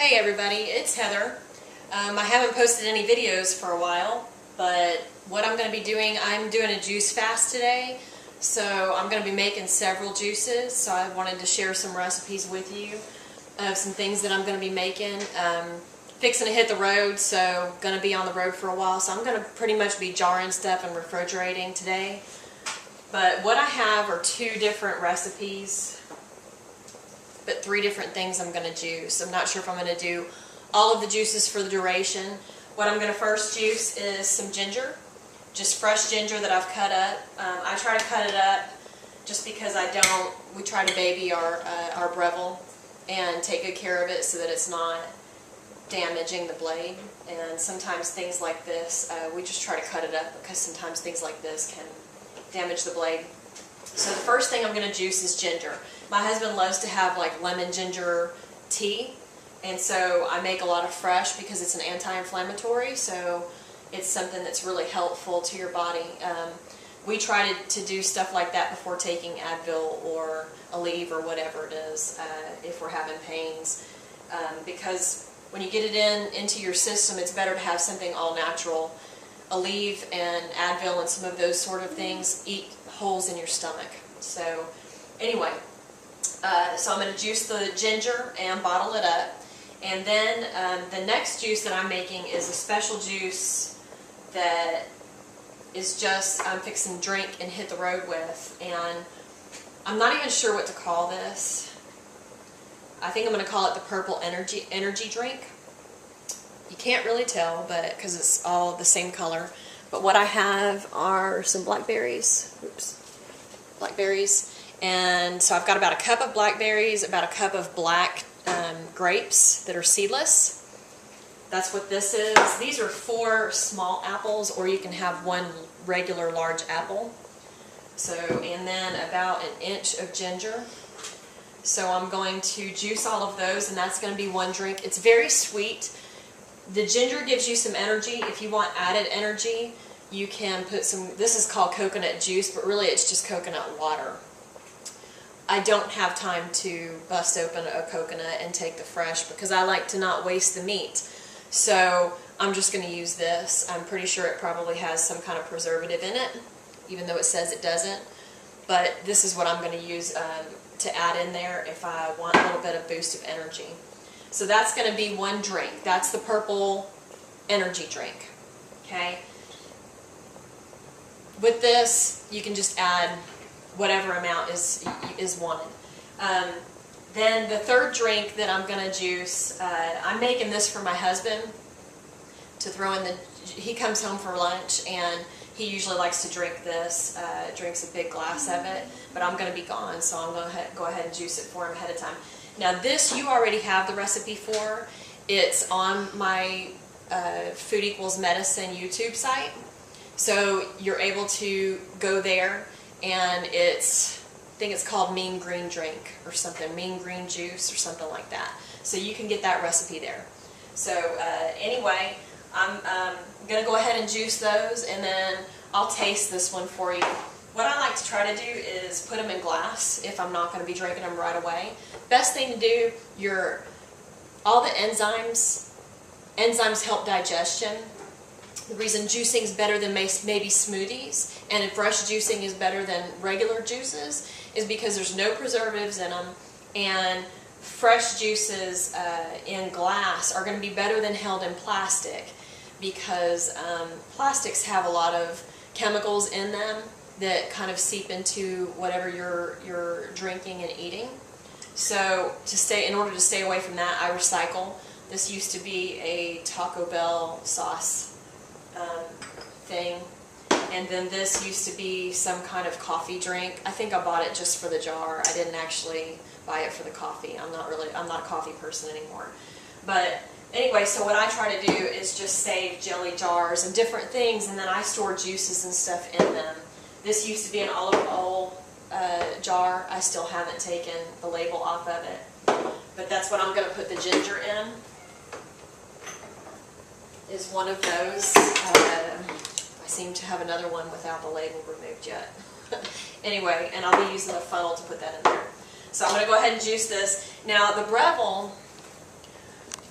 Hey everybody, it's Heather. I haven't posted any videos for a while, but what I'm going to be doing, I'm doing a juice fast today, so I'm going to be making several juices, so I wanted to share some recipes with you of some things that I'm going to be making. Fixing to hit the road, so going to be on the road for a while, so I'm going to pretty much be jarring stuff and refrigerating today. But what I have are two different recipes, but three different things I'm going to juice. I'm not sure if I'm going to do all of the juices for the duration. What I'm going to first juice is some ginger, just fresh ginger that I've cut up. I try to cut it up just because we try to baby our Breville and take good care of it so that it's not damaging the blade. And sometimes things like this, we just try to cut it up because sometimes things like this can damage the blade. So the first thing I'm going to juice is ginger. My husband loves to have like lemon ginger tea, and so I make a lot of fresh because it's an anti-inflammatory, so it's something that's really helpful to your body. We try to do stuff like that before taking Advil or Aleve or whatever it is if we're having pains, because when you get it into your system, it's better to have something all natural. Aleve and Advil and some of those sort of things eat holes in your stomach. So anyway, so I'm going to juice the ginger and bottle it up. And then the next juice that I'm making is a special juice that is just, I'm fixing to drink and hit the road with. And I'm not even sure what to call this. I think I'm going to call it the Purple Energy Drink. You can't really tell, but because it's all the same color. But what I have are some blackberries. Blackberries. And so I've got about a cup of blackberries, about a cup of black grapes that are seedless. That's what this is. These are 4 small apples, or you can have 1 regular large apple. So, and then about 1 inch of ginger. So I'm going to juice all of those, and that's going to be 1 drink. It's very sweet. The ginger gives you some energy. If you want added energy, you can put some, this is called coconut juice, but really it's just coconut water. I don't have time to bust open a coconut and take the fresh because I like to not waste the meat. So I'm just going to use this. I'm pretty sure it probably has some kind of preservative in it, even though it says it doesn't. But this is what I'm going to use to add in there if I want a little bit of boost of energy. So that's going to be 1 drink. That's the Purple Energy Drink. Okay. With this, you can just add whatever amount is wanted. Then the third drink that I'm going to juice, I'm making this for my husband to throw in he comes home for lunch and he usually likes to drink this, drinks a big glass of it, but I'm going to be gone, so I'm going to go ahead and juice it for him ahead of time. Now this you already have the recipe for. It's on my Food Equals Medicine YouTube site. So you're able to go there, and I think it's called Mean Green Drink or something, Mean Green Juice or something like that. So you can get that recipe there. So anyway, I'm going to go ahead and juice those, and then I'll taste this one for you. What I like to try to do is put them in glass if I'm not going to be drinking them right away. Best thing to do, all the enzymes help digestion. The reason juicing is better than maybe smoothies and fresh juicing is better than regular juices is because there's no preservatives in them, and fresh juices in glass are going to be better than held in plastic because plastics have a lot of chemicals in them that kind of seep into whatever you're drinking and eating. So in order to stay away from that, I recycle. This used to be a Taco Bell sauce thing, and then this used to be some kind of coffee drink. I think I bought it just for the jar. I didn't actually buy it for the coffee. I'm not a coffee person anymore. But anyway, so what I try to do is just save jelly jars and different things, and then I store juices and stuff in them. This used to be an olive oil jar. I still haven't taken the label off of it. But that's what I'm going to put the ginger in. Is one of those. I seem to have another one without the label removed yet. Anyway, and I'll be using the funnel to put that in there. So I'm going to go ahead and juice this. Now the Breville,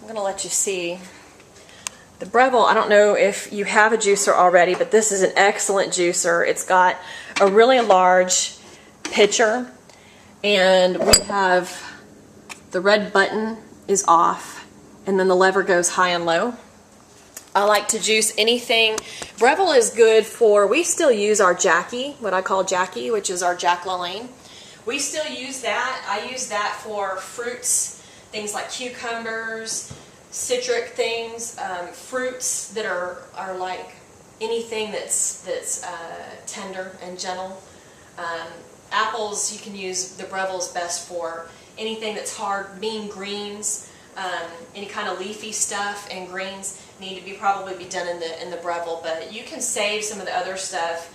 I'm going to let you see. The Breville, I don't know if you have a juicer already, but this is an excellent juicer. It's got a really large pitcher, and we have the red button is off, and then the lever goes high and low. I like to juice anything. Breville is good for, we still use our Jackie, what I call Jackie, which is our Jack LaLanne. We still use that. I use that for fruits, things like cucumbers, citric things, fruits that are like anything that's tender and gentle. Apples, you can use the Breville's best for anything that's hard. Mean greens, any kind of leafy stuff and greens need to probably be done in the Breville. But you can save some of the other stuff,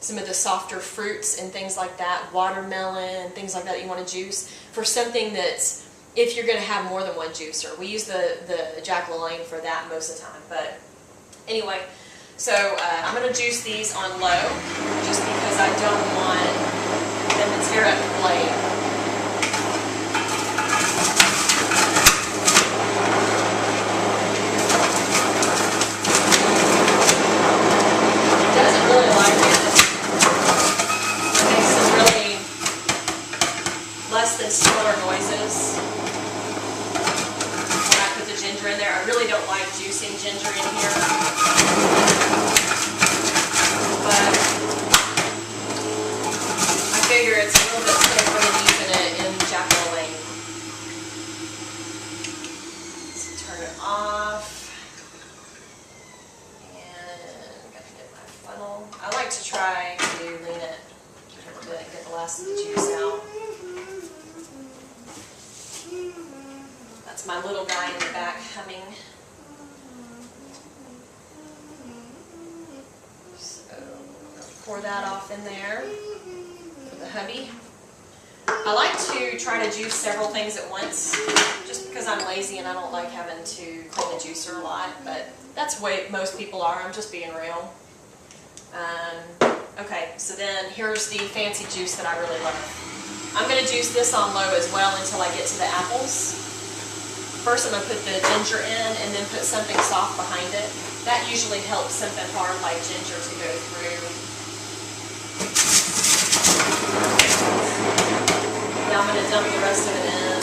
some of the softer fruits and things like that, watermelon, things like that you want to juice for something that's, if you're going to have more than one juicer. We use the Jack LaLanne for that most of the time. But anyway, so I'm going to juice these on low just because I don't want them to tear up the blade. It doesn't really like it. It makes some really less than stellar noises. Ginger in there. I really don't like juicing ginger in here, but I figure it's a little bit safer than using it in Jack LaLanne. So turn it off, and I'm gonna get my funnel. I like to try to lean it to get the last of the juice out. That's my little guy in the back humming. So pour that off in there for the hubby. I like to try to juice several things at once just because I'm lazy and I don't like having to clean the juicer a lot, but that's the way most people are. I'm just being real. Okay, so then here's the fancy juice that I really love. I'm going to juice this on low as well until I get to the apples. First I'm going to put the ginger in and then put something soft behind it. That usually helps something hard like ginger to go through. Now I'm going to dump the rest of it in.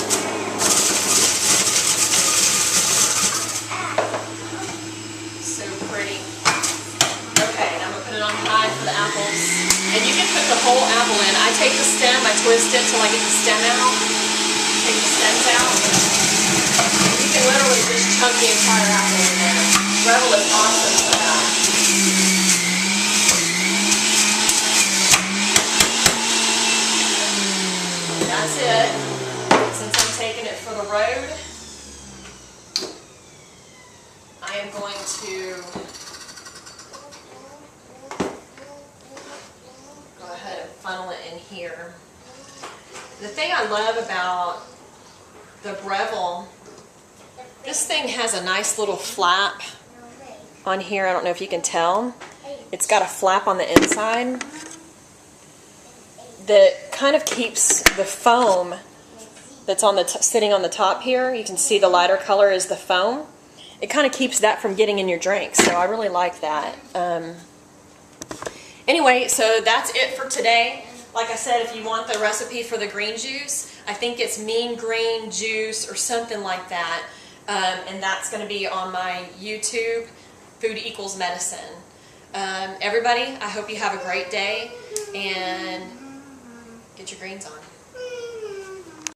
So pretty. Okay, now I'm going to put it on high for the apples. And you can put the whole apple in. I take the stem, I twist it till I get the stem out. Take the stems out. You can literally just chunk the entire apple in there. Breville is awesome for that. That's it. Since I'm taking it for the road, I am going to go ahead and funnel it in here. The thing I love about the Breville, this thing has a nice little flap on here. I don't know if you can tell. It's got a flap on the inside that kind of keeps the foam that's on the sitting on the top here. You can see the lighter color is the foam. It kind of keeps that from getting in your drink, so I really like that. Anyway, so that's it for today. Like I said, if you want the recipe for the green juice, I think it's mean green juice or something like that. And that's going to be on my YouTube, Food Equals Medicine. Everybody, I hope you have a great day and get your greens on.